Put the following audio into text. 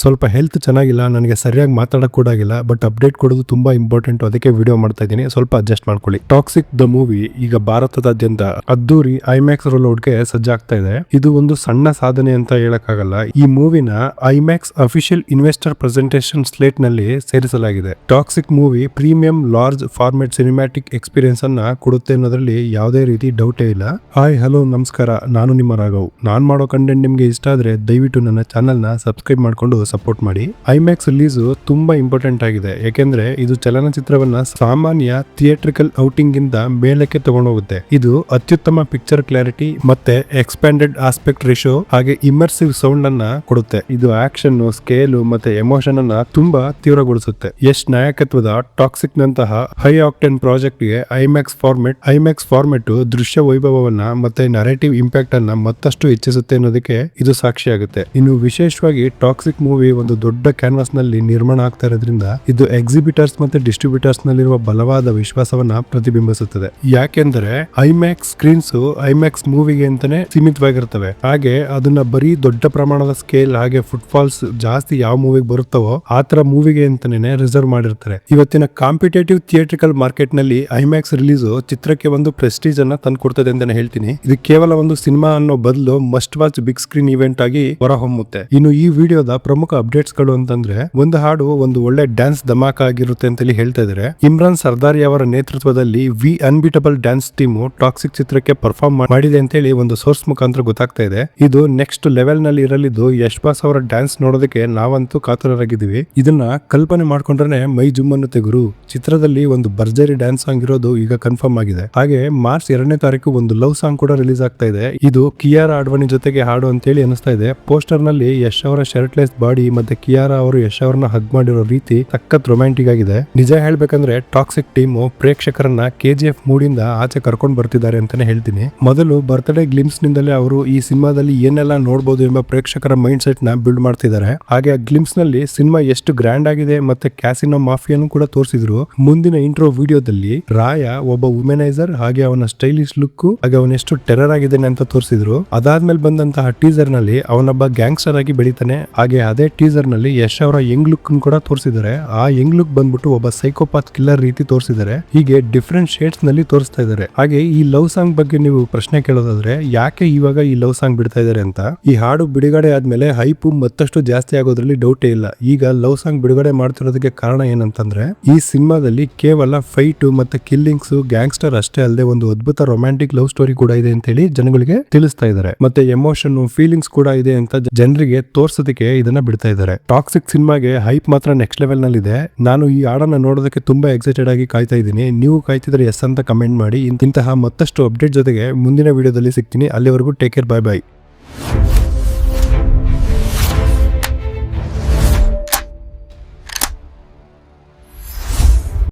ಸ್ವಲ್ಪ ಹೆಲ್ತ್ ಚೆನ್ನಾಗಿಲ್ಲ, ನನಗೆ ಸರಿಯಾಗಿ ಮಾತಾಡಕ್ ಕೂಡ ಆಗಿಲ್ಲ. ಬಟ್ ಅಪ್ಡೇಟ್ ಕೊಡೋದು ತುಂಬಾ ಇಂಪಾರ್ಟೆಂಟ್, ಅದಕ್ಕೆ ವಿಡಿಯೋ ಮಾಡ್ತಾ ಇದ್ದೀನಿ. ಸ್ವಲ್ಪ ಅಡ್ಜಸ್ಟ್ ಮಾಡ್ಕೊಳ್ಳಿ. ಟಾಕ್ಸಿಕ್ ದ ಮೂವಿ ಈಗ ಭಾರತದಾದ್ಯಂತ ಅದ್ದೂರಿ ಐಮ್ಯಾಕ್ಸ್ ರೋಲ್ ಔಟ್ಗೆ ಸಜ್ಜಾಗ್ತಾ ಇದೆ. ಇದು ಒಂದು ಸಣ್ಣ ಸಾಧನೆ ಅಂತ ಹೇಳಕ್ಕಾಗಲ್ಲ. ಈ ಮೂವಿನ ಐಮ್ಯಾಕ್ಸ್ ಅಫಿಷಿಯಲ್ ಇನ್ವೆಸ್ಟರ್ ಪ್ರೆಸೆಂಟೇಷನ್ ಸ್ಲೇಟ್ ನಲ್ಲಿ ಸೇರಿಸಲಾಗಿದೆ. Toxic movie premium large format cinematic experience ಅನ್ನ ಕೊಡುತ್ತೆ ಅನ್ನೋದ್ರಲ್ಲಿ ಯಾವುದೇ ರೀತಿ ಡೌಟೇ ಇಲ್ಲ. ಹಾಯ್ ಹಲೋ ನಮಸ್ಕಾರ, ನಾನು ನಿಮ್ಮ ರಾಘವ್. ನಾನ್ ಮಾಡೋ ಕಂಟೆಂಟ್ ನಿಮ್ಗೆ ಇಷ್ಟ ಆದ್ರೆ ದಯವಿಟ್ಟು ನನ್ನ ಚಾನೆಲ್ ನ ಸಬ್ಸ್ಕ್ರೈಬ್ ಮಾಡ್ಕೊಂಡು ಸಪೋರ್ಟ್ ಮಾಡಿ. ಐಮ್ಯಾಕ್ಸ್ ರಿಲೀಸ್ ತುಂಬಾ ಇಂಪಾರ್ಟೆಂಟ್ ಆಗಿದೆ, ಯಾಕೆಂದ್ರೆ ಇದು ಚಲನಚಿತ್ರವನ್ನ ಸಾಮಾನ್ಯ ಥಿಯೇಟ್ರಿಕಲ್ ಔಟಿಂಗ್ ಗಿಂತ ಮೇಲಕ್ಕೆ ತಗೊಂಡೋಗುತ್ತೆ. ಇದು ಅತ್ಯುತ್ತಮ ಪಿಕ್ಚರ್ ಕ್ಲಾರಿಟಿ ಮತ್ತೆ ಎಕ್ಸ್ಪ್ಯಾಂಡೆಡ್ ಆಸ್ಪೆಕ್ಟ್ ರೇಷಿಯೋ ಹಾಗೆ ಇಮರ್ಸಿವ್ ಸೌಂಡ್ ಅನ್ನ ಕೊಡುತ್ತೆ. ಇದು ಆಕ್ಷನ್, ಸ್ಕೇಲ್ ಮತ್ತೆ ಎಮೋಷನ್ ಅನ್ನ ತುಂಬಾ ತೀವ್ರಗೊಳಿಸುತ್ತೆ. ಯಶ್ ನಾಯಕತ್ವದ ಟಾಕ್ಸಿಕ್ ನಂತಹ ಹೈ ಆಕ್ಟೇನ್ ಪ್ರಾಜೆಕ್ಟ್ ಗೆ ಐಮ್ಯಾಕ್ಸ್ ಫಾರ್ಮೆಟ್ ದೃಶ್ಯ ವೈಭವವನ್ನ ಮತ್ತೆ ನರೇಟಿವ್ ಇಂಪ್ಯಾಕ್ಟ್ ಅನ್ನ ಮತ್ತಷ್ಟು ಹೆಚ್ಚಿಸುತ್ತೆ ಅನ್ನೋದಕ್ಕೆ ಇದು ಸಾಕ್ಷಿಯಾಗುತ್ತೆ. ಇನ್ನು ವಿಶೇಷವಾಗಿ ಟಾಕ್ಸಿಕ್ ಮೂವಿ ಒಂದು ದೊಡ್ಡ ಕ್ಯಾನ್ವಾಸ್ ನಲ್ಲಿ ನಿರ್ಮಾಣ ಆಗ್ತಾ ಇರೋದ್ರಿಂದ ಇದು ಎಕ್ಸಿಬಿಟರ್ಸ್ ಮತ್ತೆ ಡಿಸ್ಟ್ರಿಬ್ಯೂಟರ್ಸ್ ನಲ್ಲಿರುವ ಬಲವಾದ ವಿಶ್ವಾಸವನ್ನ ಪ್ರತಿಬಿಂಬಿಸುತ್ತದೆ. ಯಾಕೆಂದ್ರೆ ಐಮ್ಯಾಕ್ಸ್ ಸ್ಕ್ರೀನ್ಸ್ ಐಮ್ಯಾಕ್ಸ್ ಮೂವಿಗೆ ಅಂತಾನೆ ಸೀಮಿತವಾಗಿರ್ತವೆ. ಹಾಗೆ ಅದನ್ನ ಬರೀ ದೊಡ್ಡ ಪ್ರಮಾಣದ ಸ್ಕೇಲ್ ಹಾಗೆ ಫುಟ್ಫಾಲ್ಸ್ ಜಾಸ್ತಿ ಯಾವ ಮೂವಿಗೆ ಬರುತ್ತವೋ ಆತರ ಮೂವಿಗೆ ಅಂತಾನೆ ರಿಸರ್ವ್ ಮಾಡಿರ್ತಾರೆ. ಇವತ್ತಿನ ಕಾಂಪಿಟೇಟಿವ್ ಥಿಯೇಟ್ರಿಕಲ್ ಮಾರ್ಕೆಟ್ ನಲ್ಲಿ ಐಮ್ಯಾಕ್ಸ್ ರಿಲೀಸ್ ಚಿತ್ರಕ್ಕೆ ಒಂದು ಪ್ರೆಸ್ಟೀಜ್ ಅನ್ನ ತಂದು ಕೊಡ್ತದೆ ಅಂತಾನೆ ಹೇಳ್ತೀನಿ. ಇದು ಕೇವಲ ಒಂದು ಸಿನಿಮಾ ಅನ್ನೋ ಬದಲು must watch big screen event ಆಗಿ ಹೊರಹೊಮ್ಮುತ್ತೆ. ಇನ್ನು ಈ ವಿಡಿಯೋದ ಪ್ರಮುಖ ಅಪ್ಡೇಟ್ಸ್ ಗಳು ಅಂತಂದ್ರೆ, ಒಂದು ಹಾಡು ಒಂದು ಒಳ್ಳೆ ಡ್ಯಾನ್ಸ್ ಧಮಾಕ ಆಗಿರುತ್ತೆ ಅಂತ ಹೇಳ್ತಾ ಇದ್ದಾರೆ. ಇಮ್ರಾನ್ ಸರ್ದಾರಿ ಅವರ ನೇತೃತ್ವದಲ್ಲಿ ವಿ ಅನ್ಬಿಟಬಲ್ ಡ್ಯಾನ್ಸ್ ಟೀಮ್ ಟಾಕ್ಸಿಕ್ ಚಿತ್ರಕ್ಕೆ ಪರ್ಫಾರ್ಮ್ ಮಾಡಿದೆ ಅಂತ ಹೇಳಿ ಒಂದು ಸೋರ್ಸ್ ಮುಖಾಂತರ ಗೊತ್ತಾಗ್ತಾ ಇದೆ. ಇದು ನೆಕ್ಸ್ಟ್ ಲೆವೆಲ್ ನಲ್ಲಿ ಇರಲಿದ್ದು ಯಶ್ ಬಾಸ್ ಅವರ ಡ್ಯಾನ್ಸ್ ನೋಡೋದಕ್ಕೆ ನಾವಂತೂ ಕಾತುರರಾಗಿದ್ದೀವಿ. ಇದನ್ನ ಕಲ್ಪನೆ ಮಾಡ್ಕೊಂಡ್ರೆ ಮೈ ಜುಮ್ ಅನ್ನುತ್ತೆ ಗುರು. ಚಿತ್ರದಲ್ಲಿ ಒಂದು ಭರ್ಜರಿ ಡ್ಯಾನ್ಸ್ ಸಾಂಗ್ ಇರೋದು ಈಗ ಕನ್ಫರ್ಮ್ ಆಗಿದೆ. ಹಾಗೆ ಮಾರ್ಚ್ 2ನೇ ತಾರೀಕು ಒಂದು ಲವ್ ಸಾಂಗ್ ಕೂಡ ರಿಲೀಸ್ ಆಗ್ತಾ ಇದೆ. ಇದು ಕಿಯಾರಾ ಅಡ್ವಾಣಿ ಜೊತೆಗೆ ಹಾಡು ಅಂತ ಹೇಳಿ ಅನಿಸ್ತಾ ಇದೆ. ಪೋಸ್ಟರ್ ನಲ್ಲಿ ಯಶ್ ಅವರ ಶರ್ಟ್ಲೆಸ್ ಬಾಡಿ ಮತ್ತೆ ಕಿಯಾರಾ ಅವರು ಯಶ್ ಅವರನ್ನ ಹಗ್ ಮಾಡಿರೋ ರೀತಿ ಸಖತ್ ರೊಮ್ಯಾಂಟಿಕ್ ಆಗಿದೆ. ನಿಜ ಹೇಳ್ಬೇಕಂದ್ರೆ ಟಾಕ್ಸಿಕ್ ಟೀಮ್ ಪ್ರೇಕ್ಷಕರನ್ನ KGF ಮೂಡಿಂದ ಆಚೆ ಕರ್ಕೊಂಡು ಬರ್ತಿದ್ದಾರೆ ಅಂತಾನೆ ಹೇಳ್ತೀನಿ. ಮೊದಲು ಬರ್ತ್ಡೇ ಗ್ಲಿಮ್ಸ್ ನಿಂದಲೇ ಅವರು ಈ ಸಿನಿಮಾದಲ್ಲಿ ಏನೆಲ್ಲ ನೋಡಬಹುದು ಎಂಬ ಪ್ರೇಕ್ಷಕರ ಮೈಂಡ್ ಸೆಟ್ ನ ಬಿಲ್ಡ್ ಮಾಡ್ತಿದ್ದಾರೆ. ಹಾಗೆ ಆ ಗ್ಲಿಮ್ಸ್ ನಲ್ಲಿ ಸಿನಿಮಾ ಎಷ್ಟು ಗ್ರ್ಯಾಂಡ್ ಆಗಿದೆ ಮತ್ತೆ ಕ್ಯಾಸಿನೋ ಮಾಫಿಯಾನು ಕೂಡ ತೋರಿಸಿದ್ರು. ಮುಂದಿನ ಇಂಟ್ರೋ ವಿಡಿಯೋದಲ್ಲಿ ರಾಯ ಒಬ್ಬ ವುಮೆನೈಸರ್ ಹಾಗೆ ಅವನ ಸ್ಟೈಲಿಶ್ ಲುಕ್ ಹಾಗೆ ಅವನೆಷ್ಟು ಟೆರರ್ ಆಗಿದ್ದಾನೆ ಅಂತ ತೋರಿಸಿದ್ರು. ಅದಾದ್ಮೇಲೆ ಬಂದಂತಹ ಟೀಸರ್ ನಲ್ಲಿ ಅವನೊಬ್ಬ ಗ್ಯಾಂಗ್ಸ್ಟರ್ ಆಗಿ ಬೆಳಿತಾನೆ. ಹಾಗೆ ಅದೇ ಟೀಸರ್ ನಲ್ಲಿ ಯಶ್ ಅವರ ಯಂಗ್ ಲುಕ್ ಕೂಡ ತೋರಿಸಿದ್ದಾರೆ. ಆ ಯಂಗ್ ಲುಕ್ ಬಂದ್ಬಿಟ್ಟು ಒಬ್ಬ ಸೈಕೋಪಾತ್ ಕಿಲ್ಲರ್ ರೀತಿ ತೋರಿಸಿದ್ದಾರೆ. ಹೀಗೆ ಡಿಫ್ರೆಂಟ್ ಶೇಡ್ಸ್ ನಲ್ಲಿ ತೋರಿಸ್ತಾ ಇದ್ದಾರೆ. ಹಾಗೆ ಈ ಲವ್ ಸಾಂಗ್ ಬಗ್ಗೆ ನೀವು ಪ್ರಶ್ನೆ ಕೇಳೋದಾದ್ರೆ, ಯಾಕೆ ಇವಾಗ ಈ ಲವ್ ಸಾಂಗ್ ಬಿಡ್ತಾ ಇದ್ದಾರೆ ಅಂತ. ಈ ಹಾಡು ಬಿಡುಗಡೆ ಆದ್ಮೇಲೆ ಹೈಪ್ ಮತ್ತಷ್ಟು ಜಾಸ್ತಿ ಆಗೋದ್ರಲ್ಲಿ ಡೌಟೇ ಇಲ್ಲ. ಈಗ ಲವ್ ಸಾಂಗ್ ಬಿಡುಗಡೆ ಮಾಡ್ತಿರೋದಕ್ಕೆ ಕಾರಣ ಏನಂತಂದ್ರೆ, ಈ ಸಿನಿಮಾದಲ್ಲಿ ಕೇವಲ ಫೈಟ್ ಮತ್ತೆ ಕಿಲ್ಲಿಂಗ್ಸ್ ಗ್ಯಾಂಗ್ಸ್ಟರ್ ಅಷ್ಟೇ ಅಲ್ಲದೆ ಒಂದು ಅದ್ಭುತ ರೊಮ್ಯಾಂಟಿಕ್ ಲವ್ ಸ್ಟೋರಿ ಕೂಡ ಇದೆ ಅಂತ ಹೇಳಿ ಜನಗಳಿಗೆ ತಿಳಿಸ್ತಾ ಇದ್ದಾರೆ. ಮತ್ತೆ ಎಮೋಷನ್ ಫೀಲಿಂಗ್ಸ್ ಕೂಡ ಇದೆ ಅಂತ ಜನರಿಗೆ ತೋರ್ಸೋದಕ್ಕೆ ಇದನ್ನ ಬಿಡ್ತಾ ಇದ್ದಾರೆ. ಟಾಕ್ಸಿಕ್ ಸಿನಿಮಾಗೆ ಹೈಪ್ ಮಾತ್ರ ನೆಕ್ಸ್ಟ್ ಲೆವೆಲ್ ನಲ್ಲಿ ಇದೆ. ನಾನು ಈ ಹಾಡನ್ನ ನೋಡೋದಕ್ಕೆ ತುಂಬಾ ಎಕ್ಸೈಟೆಡ್ ಆಗಿ ಕಾಯ್ತಾ ಇದ್ದೀನಿ. ನೀವು ಕಾಯ್ತಿದ್ರೆ ಎಸ್ ಅಂತ ಕಮೆಂಟ್ ಮಾಡಿ. ಇಂತಹ ಮತ್ತಷ್ಟು ಅಪ್ಡೇಟ್ ಜೊತೆಗೆ ಮುಂದಿನ ವಿಡಿಯೋದಲ್ಲಿ ಸಿಗ್ತೀನಿ. ಅಲ್ಲಿವರೆಗೂ ಟೇಕ್ ಕೇರ್, ಬೈ ಬೈ.